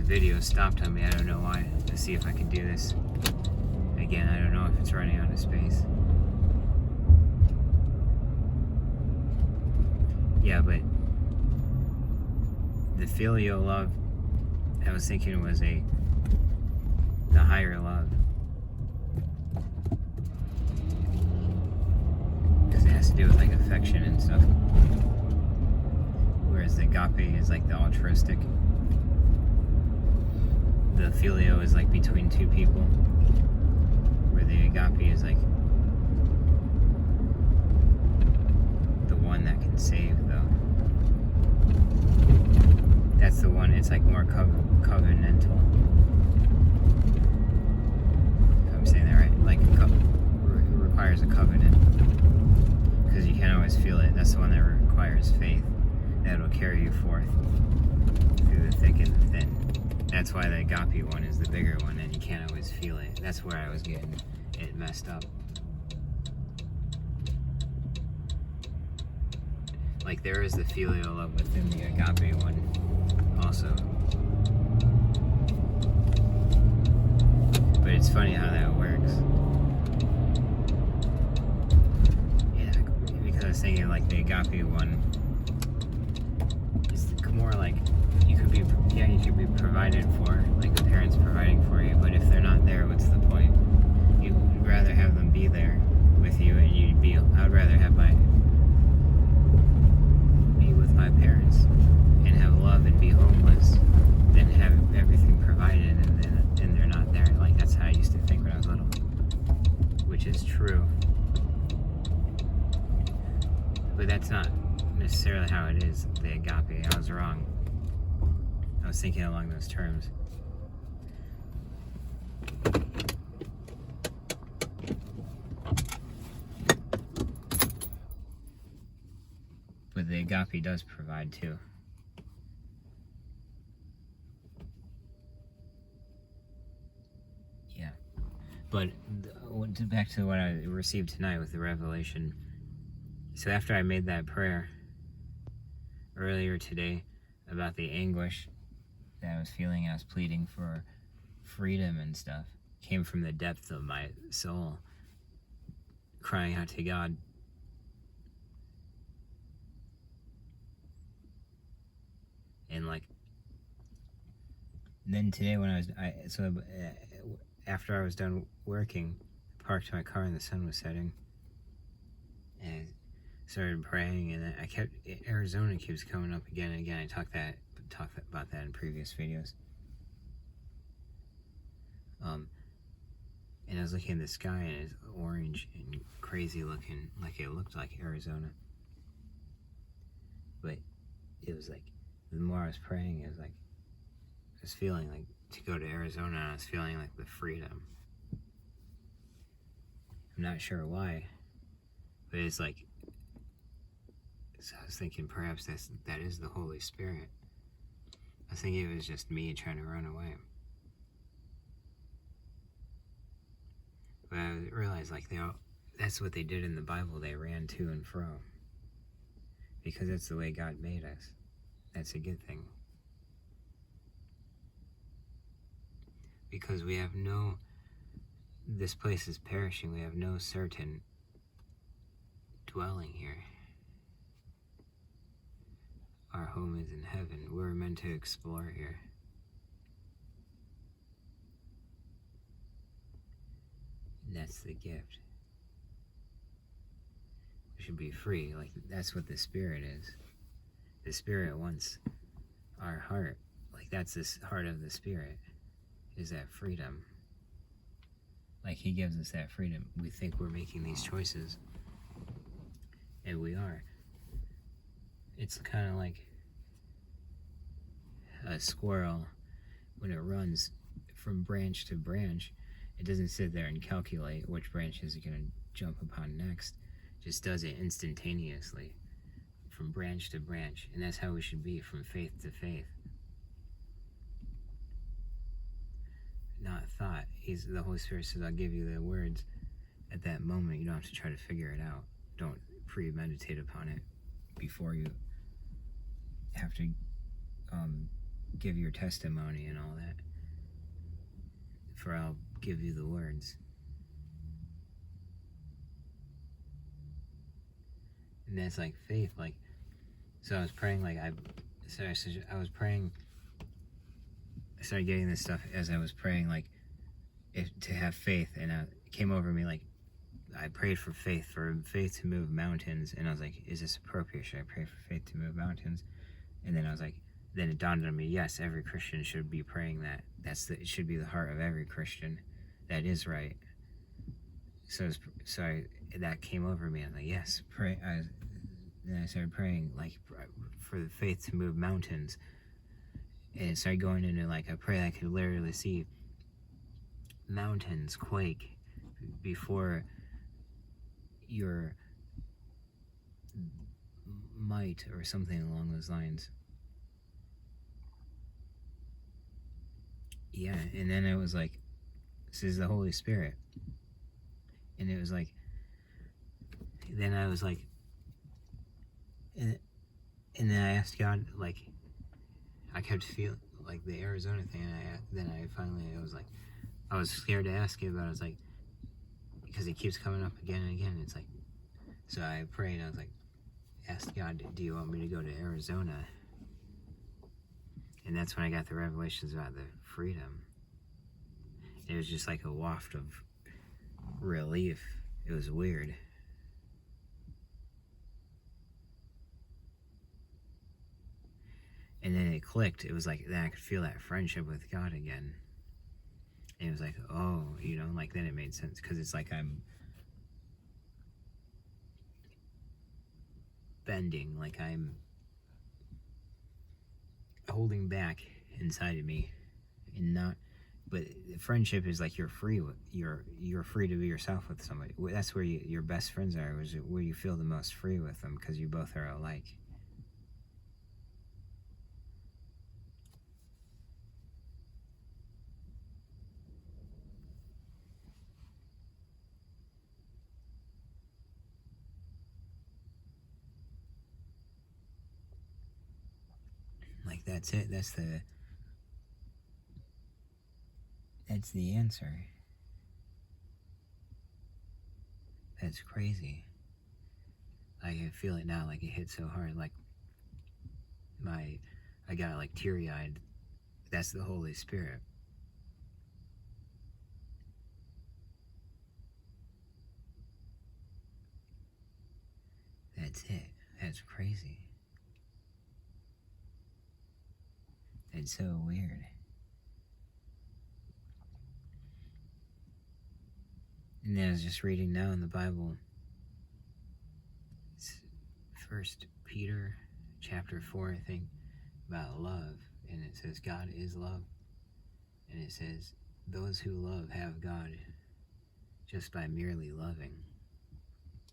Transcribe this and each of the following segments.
video stopped on me. I don't know why. Let's see if I can do this again. I don't know if it's running out of space. Yeah, but the filial love, I was thinking was the higher love. Because it has to do with like affection and stuff. Whereas the agape is like the altruistic. The filio is like between two people. Where the agape is like the one that can save, though. That's the one, it's like more covenantal. If I'm saying that right. Like, it requires a covenant. Because you can't always feel it. That's the one that requires faith. That will carry you forth through the thick and the thin. That's why the agape one is the bigger one, and you can't always feel it. That's where I was getting it messed up. Like, there is the filial love within the agape one also. But it's funny how that works. Yeah, because I was thinking like the agape one is more like you could be provided for, like the parents providing for you, but if they're not there, what's the point? You'd rather have them be there with you, and I'd rather have be with my parents and have love and be homeless than have everything provided and they're not there. Like, that's how I used to think when I was little, which is true, but that's not necessarily how it is, the agape. I was wrong. I was thinking along those terms. But the agape does provide too. Yeah. But back to what I received tonight with the revelation. So after I made that prayer earlier today about the anguish that I was feeling, I was pleading for freedom and stuff, came from the depth of my soul, crying out to God. And like, then today when after I was done working, I parked my car and the sun was setting, and I started praying, and Arizona keeps coming up again and again. I talked about that in previous videos. And I was looking at the sky, and it's orange and crazy looking, like it looked like Arizona. But it was like, the more I was praying, it was like, I was feeling like to go to Arizona, and I was feeling like the freedom. I'm not sure why, but it's like, so I was thinking perhaps that is the Holy Spirit. I was thinking it was just me trying to run away. But I realized like that's what they did in the Bible. They ran to and fro. Because that's the way God made us. That's a good thing. Because this place is perishing. We have no certain dwelling here. Our home is in heaven. We're meant to explore here. And that's the gift. We should be free. Like, that's what the Spirit is. The Spirit wants our heart. Like, that's this heart of the Spirit, is that freedom. Like, He gives us that freedom. We think we're making these choices, and we are. It's kind of like a squirrel when it runs from branch to branch. It doesn't sit there and calculate which branches it's going to jump upon next. It just does it instantaneously from branch to branch. And that's how we should be, from faith to faith. Not thought. The Holy Spirit says, I'll give you the words at that moment. You don't have to try to figure it out. Don't premeditate upon it before you have to give your testimony and all that. For I'll give you the words. And that's like faith. Like, so I was praying, like, I was praying. I started getting this stuff as I was praying, like, to have faith. And it came over me, like, I prayed for faith to move mountains. And I was like, is this appropriate? Should I pray for faith to move mountains? And then I was like, then it dawned on me, yes, every Christian should be praying that. It should be the heart of every Christian. That is right. So that came over me. I was like, yes, pray. Then I started praying, like, for the faith to move mountains. And it started going into, like, I pray I could literally see mountains quake before your might, or something along those lines. Yeah, and then it was like, this is the Holy Spirit. And it was like, then I was like, and then I asked God, like, I kept feeling like the Arizona thing, and I was like, I was scared to ask it, but I was like, because it keeps coming up again and again. It's like, so I prayed. I was like, asked God, do you want me to go to Arizona? And that's when I got the revelations about the freedom. It was just like a waft of relief. It was weird. And then it clicked. It was like, then I could feel that friendship with God again. And it was like, oh, like, then it made sense. Because it's like I'm bending, like I'm holding back inside of me, and not. But friendship is like you're free to be yourself with somebody. That's where your best friends are. Where you feel the most free with them, because you both are alike. Like, that's it. That's the answer. That's crazy. I can feel it now. Like, it hit so hard. Like, I got, like, teary-eyed. That's the Holy Spirit. That's it. That's crazy. It's so weird. And then I was just reading now in the Bible. It's 1 Peter chapter 4, I think, about love. And it says, God is love. And it says, those who love have God just by merely loving.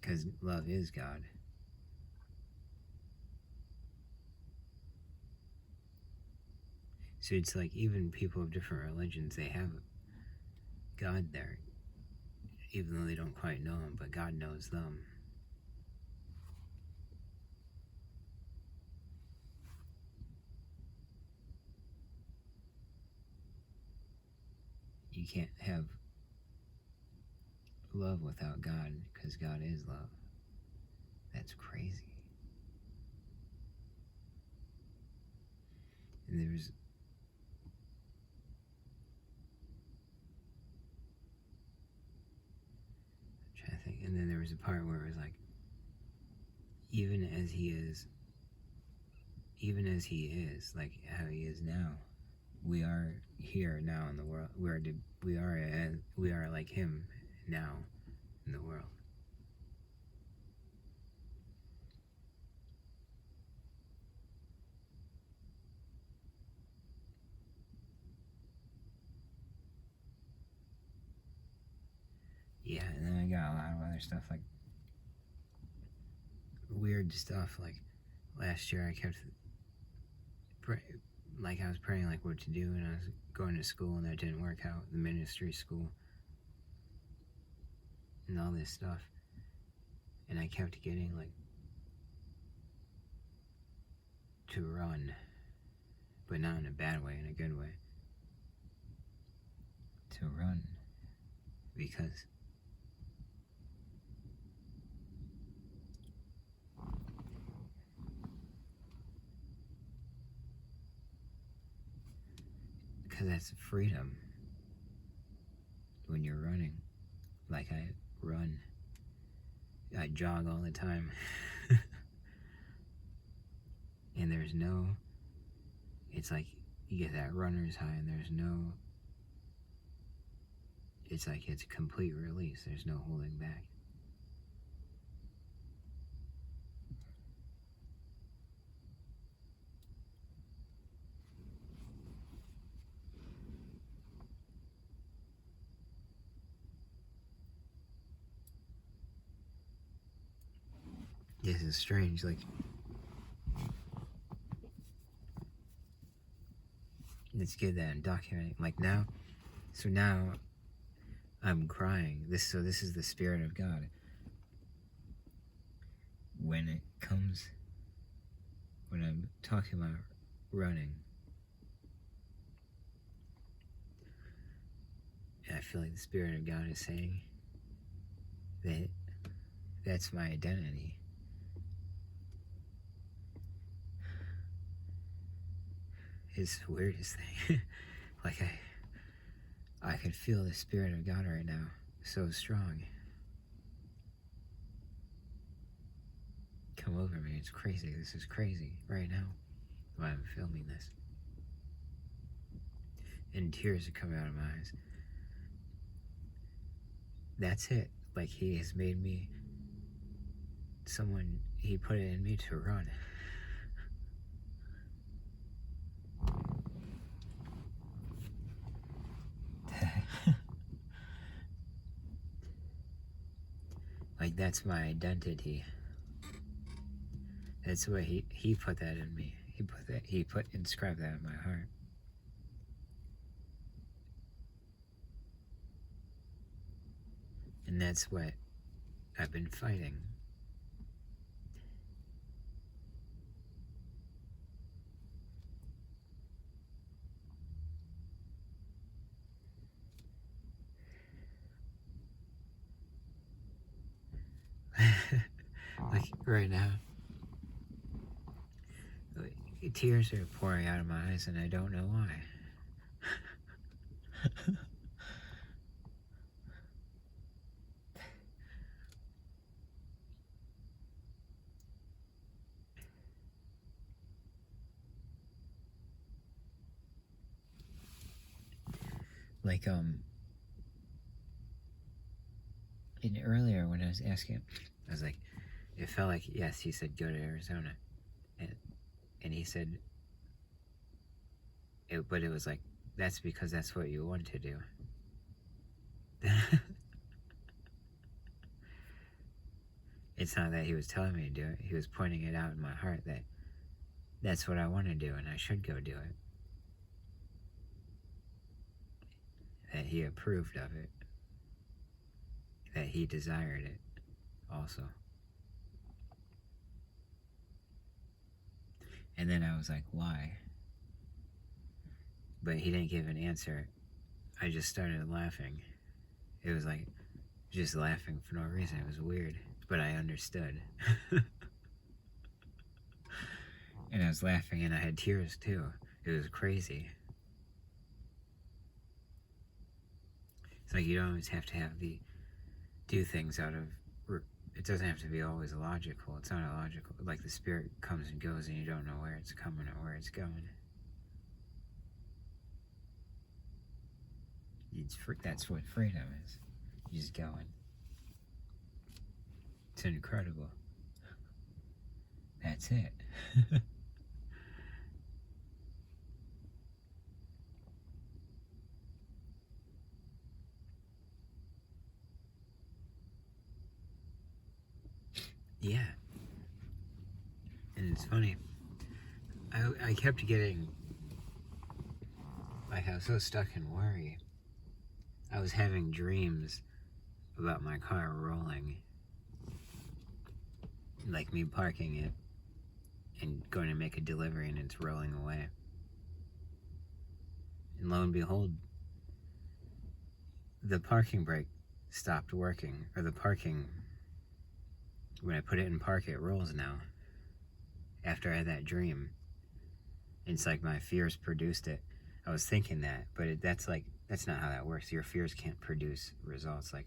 Because love is God. So it's like, even people of different religions, they have God there. Even though they don't quite know Him, but God knows them. You can't have love without God, because God is love. That's crazy. And there's trying to think, and then there was a part where it was like, even as he is, like how he is now, we are here now in the world. We are like him now in the world. Yeah, and then I got a lot of other stuff, like weird stuff. Like last year, I kept like I was praying like what to do, and I was going to school, and that didn't work out. The ministry school and all this stuff, and I kept getting like to run but not in a bad way, in a good way. To run, because that's freedom. When you're running, like I run, I jog all the time. And there's no, it's like you get that runner's high, and there's no, it's like it's a complete release. There's no holding back. This is strange, like, it's good that I'm documenting, like now, so now I'm crying, this is the Spirit of God. When it comes, when I'm talking about running, I feel like the Spirit of God is saying that that's my identity. It's the weirdest thing. Like I could feel the Spirit of God right now, so strong. Come over me, it's crazy. This is crazy right now. While I'm filming this. And tears are coming out of my eyes. That's it. Like he has made me someone, he put it in me to run. Like that's my identity. That's what he put that in me. He inscribed that in my heart. And that's what I've been fighting. Like right now, tears are pouring out of my eyes and I don't know why. Like and earlier when I was asking, I was like, it felt like, yes, he said go to Arizona, and he said but it was like, that's because that's what you want to do. It's not that he was telling me to do it. He was pointing it out in my heart that that's what I want to do and I should go do it. That he approved of it. That he desired it also. And then I was like, why? But he didn't give an answer. I just started laughing. It was like, just laughing for no reason. It was weird. But I understood. And I was laughing and I had tears too. It was crazy. It's like you don't always have to do things out of, it doesn't have to be always logical. It's not illogical. Like the Spirit comes and goes and you don't know where it's coming or where it's going. That's what freedom is. You're just going. It's incredible. That's it. Yeah. And it's funny. I kept getting, like I was so stuck in worry. I was having dreams about my car rolling. Like me parking it and going to make a delivery and it's rolling away. And lo and behold, the parking brake stopped working, or the parking, when I put it in park, it rolls now. After I had that dream, it's like my fears produced it. I was thinking that, but that's not how that works. Your fears can't produce results. Like,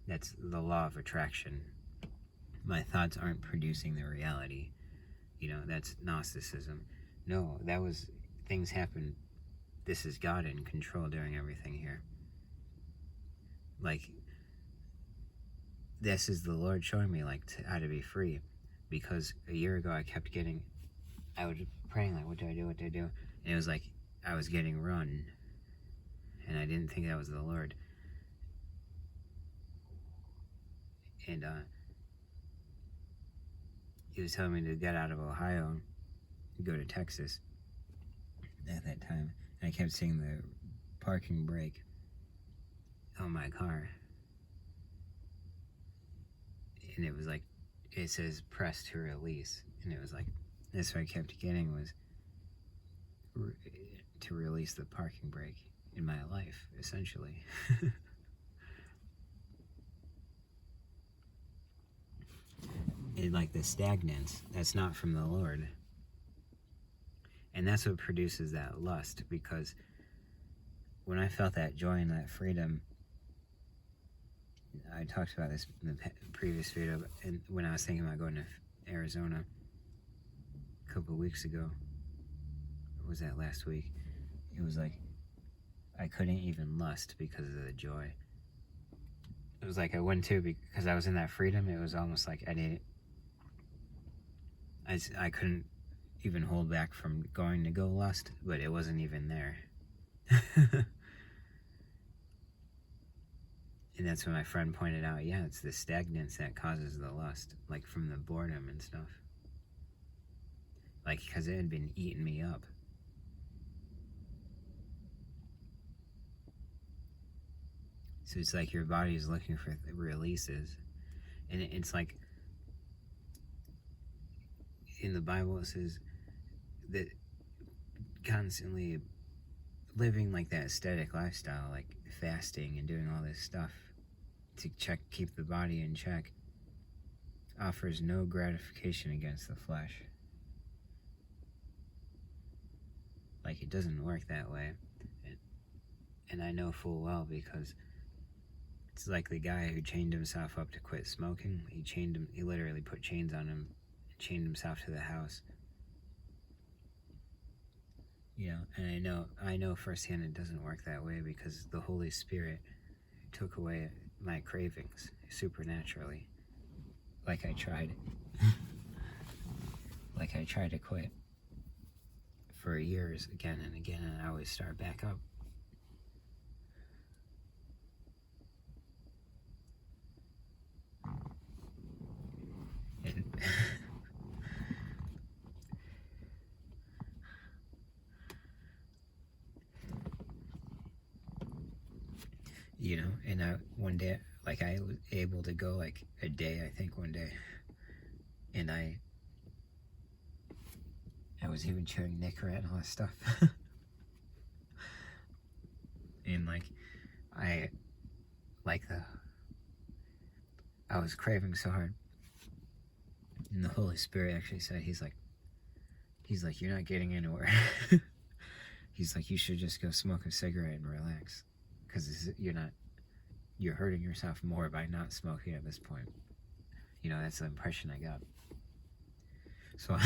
that's the law of attraction. My thoughts aren't producing the reality. That's Gnosticism. No, that was, things happen. This is God in control doing everything here. Like, this is the Lord showing me, like, how to be free. Because a year ago I was praying, like, what do I do? And it was like I was getting run. And I didn't think that was the Lord. And he was telling me to get out of Ohio and go to Texas at that time. And I kept seeing the parking brake on my car. And it was like, it says press to release. And it was like, that's what I kept getting, was to release the parking brake in my life, essentially. And like the stagnance, that's not from the Lord. And that's what produces that lust, because when I felt that joy and that freedom, I talked about this in the previous video, and when I was thinking about going to Arizona a couple of weeks ago, or was that last week? It was like I couldn't even lust because of the joy. It was like I went to, because I was in that freedom. It was almost like I couldn't even hold back from going to go lust, but it wasn't even there. And that's when my friend pointed out, yeah, it's the stagnance that causes the lust, like from the boredom and stuff. Like, because it had been eating me up. So it's like your body is looking for releases. And it's like, in the Bible it says that constantly living like that ascetic lifestyle, like fasting and doing all this stuff to keep the body in check, offers no gratification against the flesh. Like, it doesn't work that way. And I know full well, because it's like the guy who chained himself up to quit smoking. He literally put chains on him, chained himself to the house. And I know firsthand it doesn't work that way, because the Holy Spirit took away my cravings supernaturally. Like I tried. Like I tried to quit for years again and again, and I always start back up. And and one day, like, I was able to go like a day, I think, one day, and I was even chewing Nicorette and all this stuff. And I was craving so hard, and the Holy Spirit actually said, he's like, you're not getting anywhere. He's like, you should just go smoke a cigarette and relax, because you're hurting yourself more by not smoking at this point. That's the impression I got. So